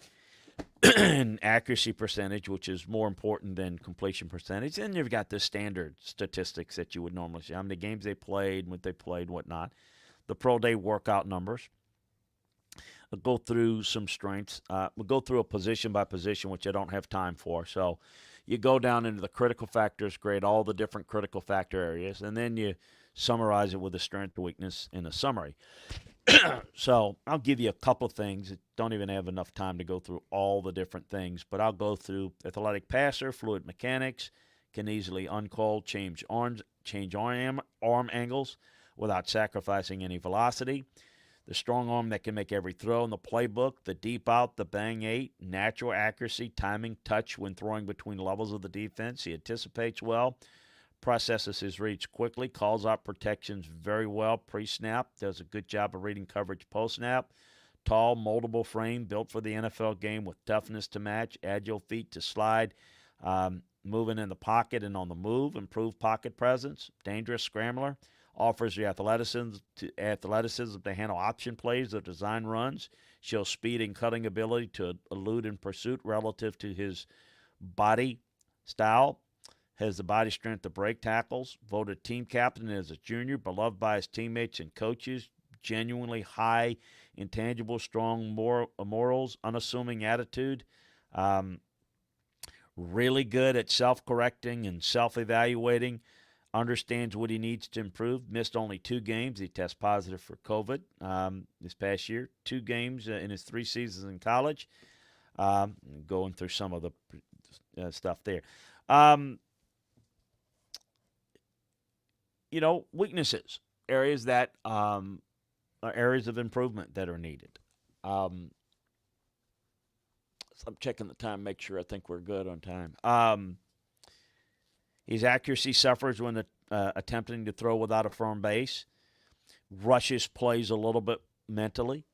and accuracy percentage, which is more important than completion percentage. And you've got the standard statistics that you would normally see. How many games they played, what they played, whatnot. The pro day workout numbers. I'll go through some strengths. We'll go through a position by position, which I don't have time for. So you go down into the critical factors, grade all the different critical factor areas, and then you summarize it with a strength, weakness, and a summary. So I'll give you a couple of things. Don't even have enough time to go through all the different things, but I'll go through athletic passer, fluid mechanics, can easily uncall, change arm angles without sacrificing any velocity. The strong arm that can make every throw in the playbook, the deep out, the bang 8, natural accuracy, timing, touch when throwing between levels of the defense. He anticipates well, processes his reads quickly, calls out protections very well pre-snap, does a good job of reading coverage post-snap. Tall, moldable frame, built for the NFL game with toughness to match, agile feet to slide, moving in the pocket and on the move, improved pocket presence, dangerous scrambler. Offers the athleticism to handle option plays or design runs. Shows speed and cutting ability to elude in pursuit relative to his body style. Has the body strength to break tackles. Voted team captain as a junior. Beloved by his teammates and coaches. Genuinely high, intangible, strong morals, unassuming attitude. Really good at self-correcting and self-evaluating. Understands what he needs to improve. Missed only 2 games. He tested positive for COVID this past year. 2 games in his 3 seasons in college. Going through some of the stuff there. weaknesses, areas that are areas of improvement that are needed. Um, so I'm checking the time, make sure I think we're good on time. His accuracy suffers when attempting to throw without a firm base. Rushes plays a little bit mentally.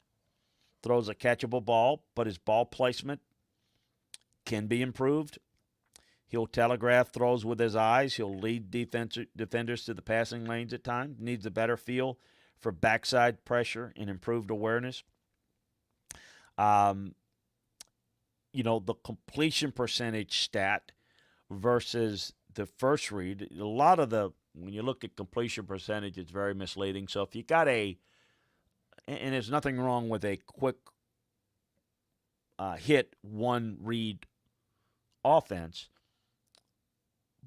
Throws a catchable ball, but his ball placement can be improved. He'll telegraph throws with his eyes. He'll lead defenders to the passing lanes at times. Needs a better feel for backside pressure and improved awareness. Um, the completion percentage stat versus the first read, when you look at completion percentage, it's very misleading. So if you got and there's nothing wrong with a quick hit one read offense,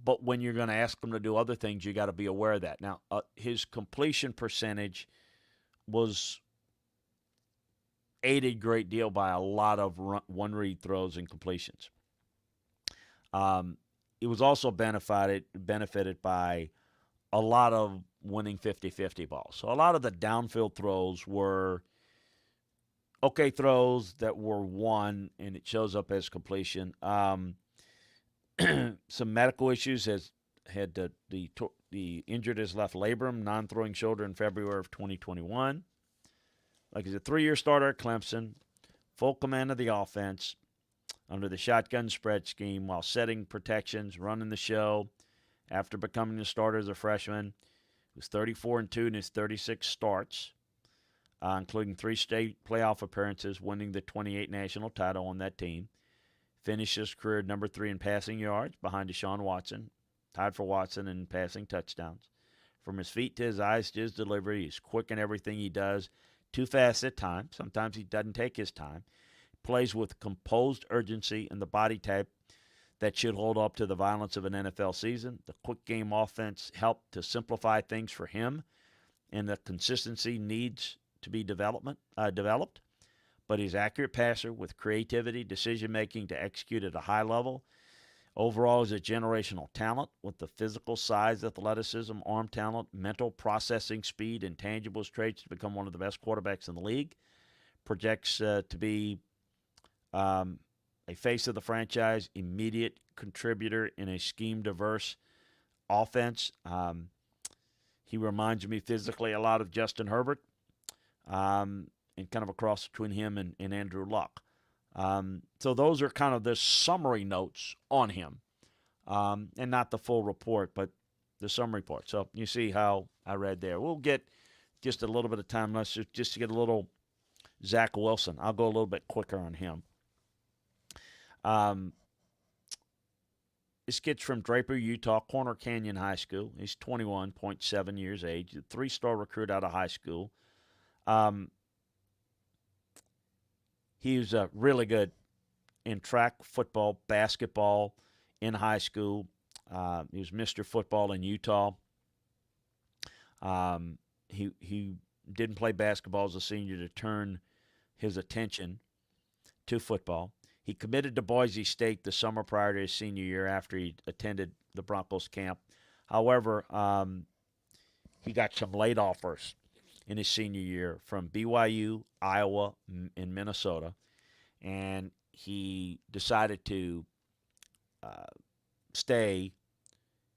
but when you're going to ask them to do other things, you got to be aware of that. Now, his completion percentage was aided a great deal by a lot of one read throws and completions. It was also benefited by a lot of winning 50-50 balls. So a lot of the downfield throws were okay throws that were won, and it shows up as completion. Some medical issues had the injured his left labrum, non-throwing shoulder in February of 2021. Like he's a 3-year starter at Clemson, full command of the offense under the shotgun spread scheme while setting protections, running the show. After becoming the starter as a freshman, he was 34-2 in his 36 starts, including 3 state playoff appearances, winning the 28 national title on that team. Finished his career number 3 in passing yards behind Deshaun Watson, tied for Watson in passing touchdowns. From his feet to his eyes to his delivery, he's quick in everything he does, too fast at times. Sometimes he doesn't take his time. Plays with composed urgency and the body type that should hold up to the violence of an NFL season. The quick game offense helped to simplify things for him, and the consistency needs to be developed. But he's an accurate passer with creativity, decision-making to execute at a high level. Overall, he's a generational talent with the physical size, athleticism, arm talent, mental processing speed, and intangibles traits to become one of the best quarterbacks in the league. Projects to be a face of the franchise, immediate contributor in a scheme-diverse offense. He reminds me physically a lot of Justin Herbert. And kind of a cross between him and Andrew Luck. So those are kind of the summary notes on him, and not the full report, but the summary part. So you see how I read there. We'll get just a little bit of time left just to get a little Zach Wilson. I'll go a little bit quicker on him. This kid's from Draper, Utah, Corner Canyon High School. He's 21.7 years age, a 3-star recruit out of high school. He was really good in track, football, basketball in high school. He was Mr. Football in Utah. He didn't play basketball as a senior to turn his attention to football. He committed to Boise State the summer prior to his senior year after he attended the Broncos camp. However, he got some late offers in his senior year from BYU, Iowa, and Minnesota. And he decided to stay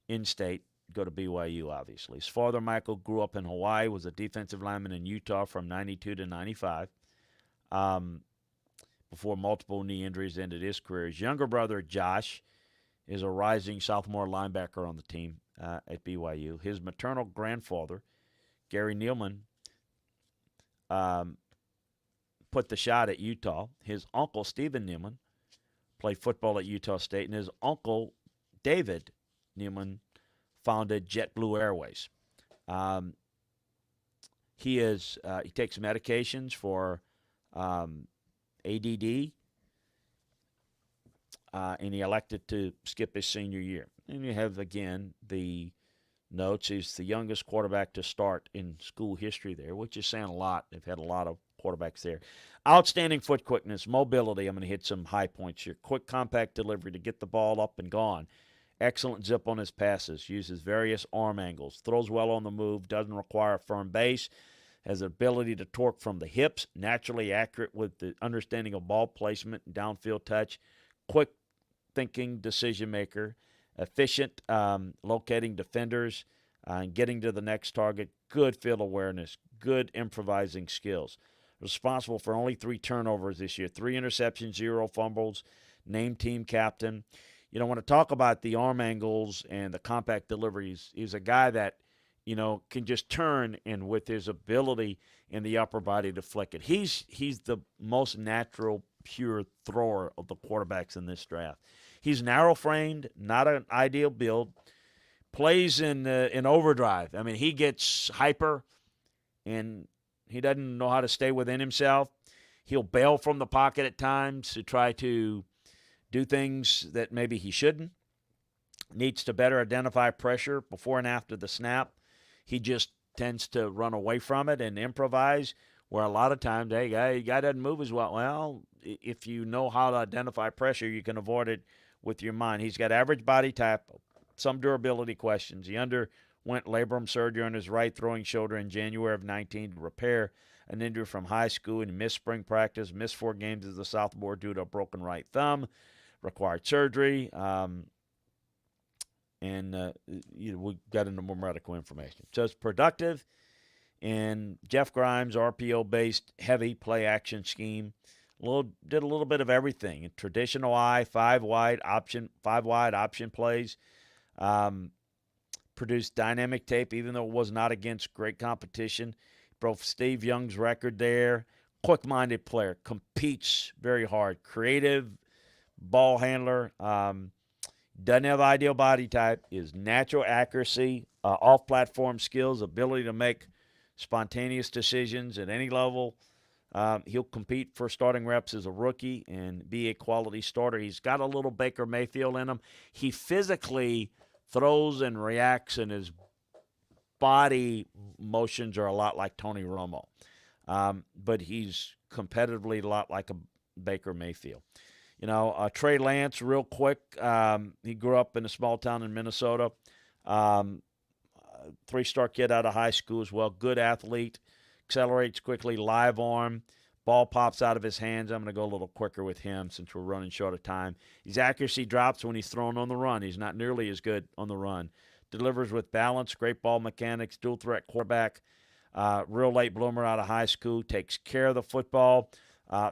in-state, go to BYU, obviously. His father, Michael, grew up in Hawaii, was a defensive lineman in Utah from 92 to 95, before multiple knee injuries ended his career. His younger brother, Josh, is a rising sophomore linebacker on the team at BYU. His maternal grandfather, Gary Nealman, put the shot at Utah. His uncle, Stephen Nealman, played football at Utah State, and his uncle, David Nealman, founded JetBlue Airways. He takes medications for ADD, and he elected to skip his senior year. And you have, again, the notes. He's the youngest quarterback to start in school history there, which is saying a lot. They've had a lot of quarterbacks there. Outstanding foot quickness, mobility. I'm going to hit some high points here. Quick, compact delivery to get the ball up and gone. Excellent zip on his passes, uses various arm angles, throws well on the move, doesn't require a firm base, has the ability to torque from the hips, naturally accurate with the understanding of ball placement and downfield touch, quick thinking decision maker, efficient locating defenders and getting to the next target, good field awareness, good improvising skills. Responsible for only 3 turnovers this year, 3 interceptions, 0 fumbles, named team captain. You know, when I talk about the arm angles and the compact deliveries, he's a guy that, you know, can just turn and with his ability in the upper body to flick it. He's the most natural, pure thrower of the quarterbacks in this draft. He's narrow-framed, not an ideal build. Plays in overdrive. I mean, he gets hyper, and he doesn't know how to stay within himself. He'll bail from the pocket at times to try to do things that maybe he shouldn't. Needs to better identify pressure before and after the snap. He just tends to run away from it and improvise, where a lot of times, hey, guy doesn't move as well. Well, if you know how to identify pressure, you can avoid it with your mind. He's got average body type, some durability questions. He underwent labrum surgery on his right throwing shoulder in January of 19 to repair an injury from high school, and missed spring practice, missed 4 games as a sophomore due to a broken right thumb, required surgery, and we got into more medical information. So it's productive, and Jeff Grimes, RPO-based, heavy play-action scheme, did a little bit of everything. In traditional eye, 5-wide option plays, produced dynamic tape, even though it was not against great competition. Broke Steve Young's record there. Quick-minded player, competes very hard. Creative ball handler. Doesn't have ideal body type. Is natural accuracy, off-platform skills, ability to make spontaneous decisions at any level. He'll compete for starting reps as a rookie and be a quality starter. He's got a little Baker Mayfield in him. He physically throws and reacts, and his body motions are a lot like Tony Romo. But he's competitively a lot like a Baker Mayfield. You know, Trey Lance, real quick, he grew up in a small town in Minnesota. 3-star kid out of high school as well. Good athlete, accelerates quickly, live arm. Ball pops out of his hands. I'm going to go a little quicker with him since we're running short of time. His accuracy drops when he's thrown on the run. He's not nearly as good on the run. Delivers with balance, great ball mechanics, dual-threat quarterback. Real late bloomer out of high school. Takes care of the football.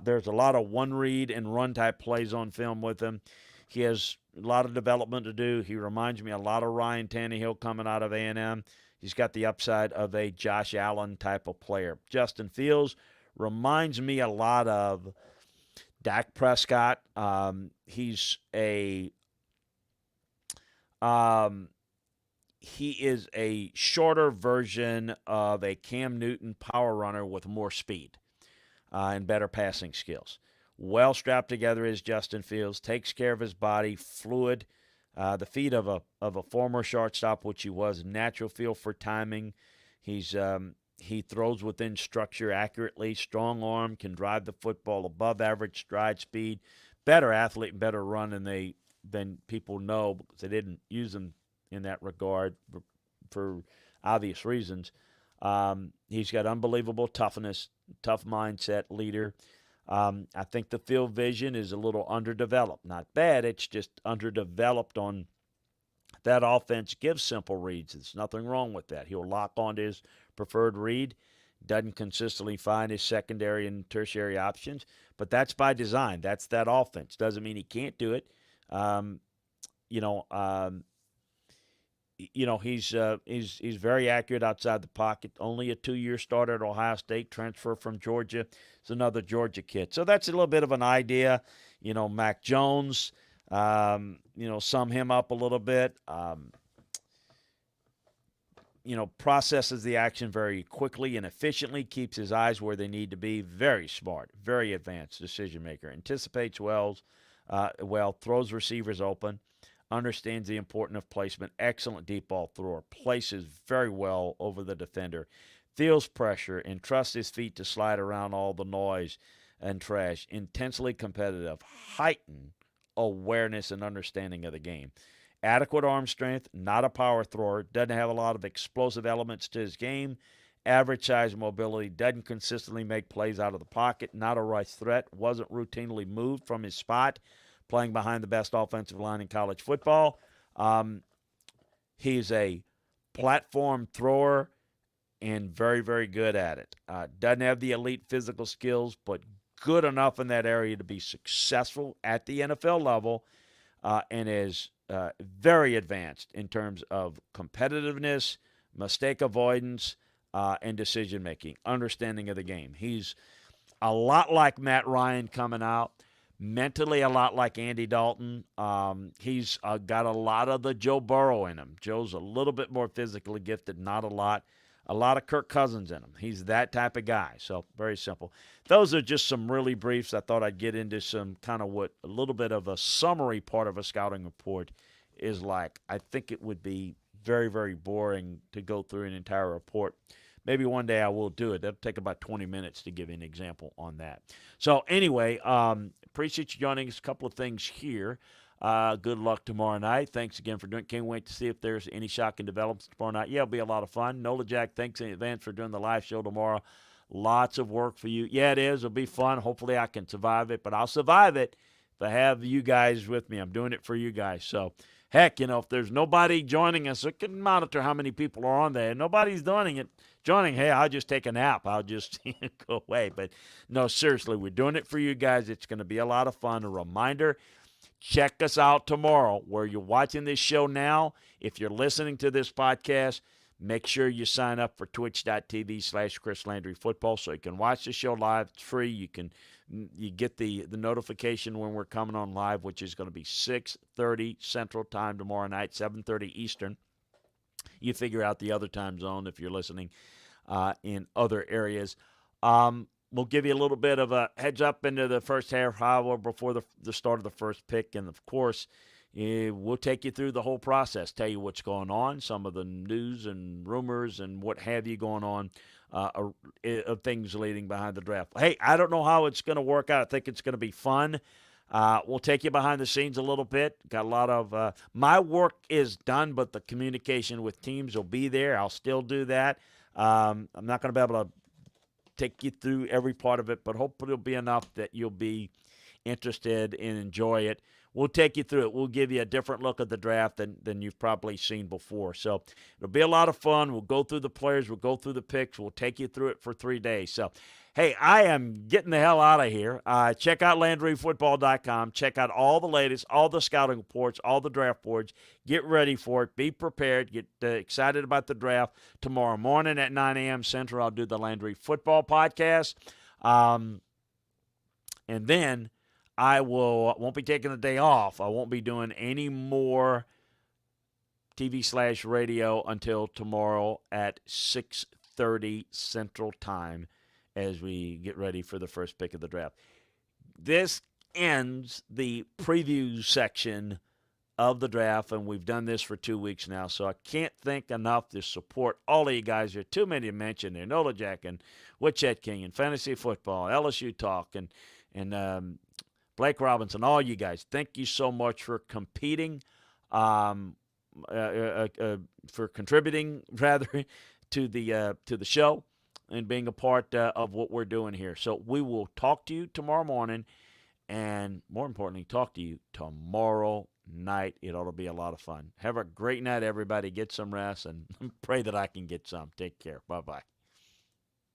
There's a lot of one-read and run-type plays on film with him. He has a lot of development to do. He reminds me a lot of Ryan Tannehill coming out of A&M. He's got the upside of a Josh Allen type of player. Justin Fields reminds me a lot of Dak Prescott. He is a shorter version of a Cam Newton power runner with more speed and better passing skills. Well strapped together is Justin Fields. Takes care of his body, fluid. The feet of a former shortstop, which he was. Natural feel for timing. He throws within structure accurately. Strong arm, can drive the football above average stride speed. Better athlete and better run than people know because they didn't use him in that regard for obvious reasons. He's got unbelievable toughness, tough mindset, leader. I think the field vision is a little underdeveloped. Not bad, it's just underdeveloped on that offense. Gives simple reads. There's nothing wrong with that. He'll lock onto his preferred read. Doesn't consistently find his secondary and tertiary options, but that's by design. That's that offense. Doesn't mean he can't do it. He's very accurate outside the pocket. Only a 2-year starter at Ohio State, transfer from Georgia. It's another Georgia kid. So that's a little bit of an idea. Mac Jones, sum him up a little bit. Processes the action very quickly and efficiently, keeps his eyes where they need to be. Very smart, very advanced decision maker. Anticipates well, throws receivers open. Understands the importance of placement. Excellent deep ball thrower. Places very well over the defender. Feels pressure and trusts his feet to slide around all the noise and trash. Intensely competitive. Heightened awareness and understanding of the game. Adequate arm strength, not a power thrower, doesn't have a lot of explosive elements to his game. Average size mobility, doesn't consistently make plays out of the pocket, not a rush threat, wasn't routinely moved from his spot, playing behind the best offensive line in college football. He's a platform thrower and very, very good at it. Doesn't have the elite physical skills, but good enough in that area to be successful at the NFL level, and is very advanced in terms of competitiveness, mistake avoidance, and decision making, understanding of the game. He's a lot like Matt Ryan coming out, mentally a lot like Andy Dalton. He's got a lot of the Joe Burrow in him. Joe's a little bit more physically gifted, not a lot. A lot of Kirk Cousins in him. He's that type of guy. So very simple. Those are just some really briefs. I thought I'd get into some kind of what a little bit of a summary part of a scouting report is like. I think it would be very, very boring to go through an entire report. Maybe one day I will do it. That'll take about 20 minutes to give you an example on that. So anyway, appreciate you joining us. A couple of things here. Good luck tomorrow night. Thanks again for doing it. Can't wait to see if there's any shocking developments tomorrow night. Yeah, it'll be a lot of fun. Nola Jack, thanks in advance for doing the live show tomorrow. Lots of work for you. Yeah, it is. It'll be fun. Hopefully I can survive it, but I'll survive it if I have you guys with me. I'm doing it for you guys. So, heck, if there's nobody joining us, I can monitor how many people are on there. Nobody's joining, hey, I'll just take a nap. I'll just go away. But, no, seriously, we're doing it for you guys. It's going to be a lot of fun. A reminder, check us out tomorrow where you're watching this show now. If you're listening to this podcast, make sure you sign up for twitch.tv/Chris Landry Football so you can watch the show live. It's free. You get the notification when we're coming on live, which is going to be 6:30 Central Time tomorrow night, 7:30 Eastern. You figure out the other time zone if you're listening in other areas. We'll give you a little bit of a heads up into the first half hour before the start of the first pick. And, of course, we'll take you through the whole process, tell you what's going on, some of the news and rumors and what have you going on of things leading behind the draft. Hey, I don't know how it's going to work out. I think it's going to be fun. We'll take you behind the scenes a little bit. Got a lot of my work is done, but the communication with teams will be there. I'll still do that. I'm not going to be able to take you through every part of it, but hopefully it'll be enough that you'll be interested and enjoy it. We'll take you through it. We'll give you a different look at the draft than you've probably seen before. So it'll be a lot of fun. We'll go through the players. We'll go through the picks. We'll take you through it for 3 days. So, hey, I am getting the hell out of here. Check out LandryFootball.com. Check out all the latest, all the scouting reports, all the draft boards. Get ready for it. Be prepared. Get excited about the draft. Tomorrow morning at 9 a.m. Central, I'll do the Landry Football Podcast. And then I won't be taking the day off. I won't be doing any more TV/radio until tomorrow at 6:30 Central Time as we get ready for the first pick of the draft. This ends the preview section of the draft, and we've done this for 2 weeks now, so I can't thank enough to support all of you guys. There are too many to mention there. Nola Jack and Witchet King and Fantasy Football, LSU Talk, and Blake Robinson, all you guys, thank you so much for competing, for contributing rather to the show and being a part of what we're doing here. So we will talk to you tomorrow morning, and more importantly, talk to you tomorrow night. It ought to be a lot of fun. Have a great night, everybody. Get some rest, and pray that I can get some. Take care. Bye-bye.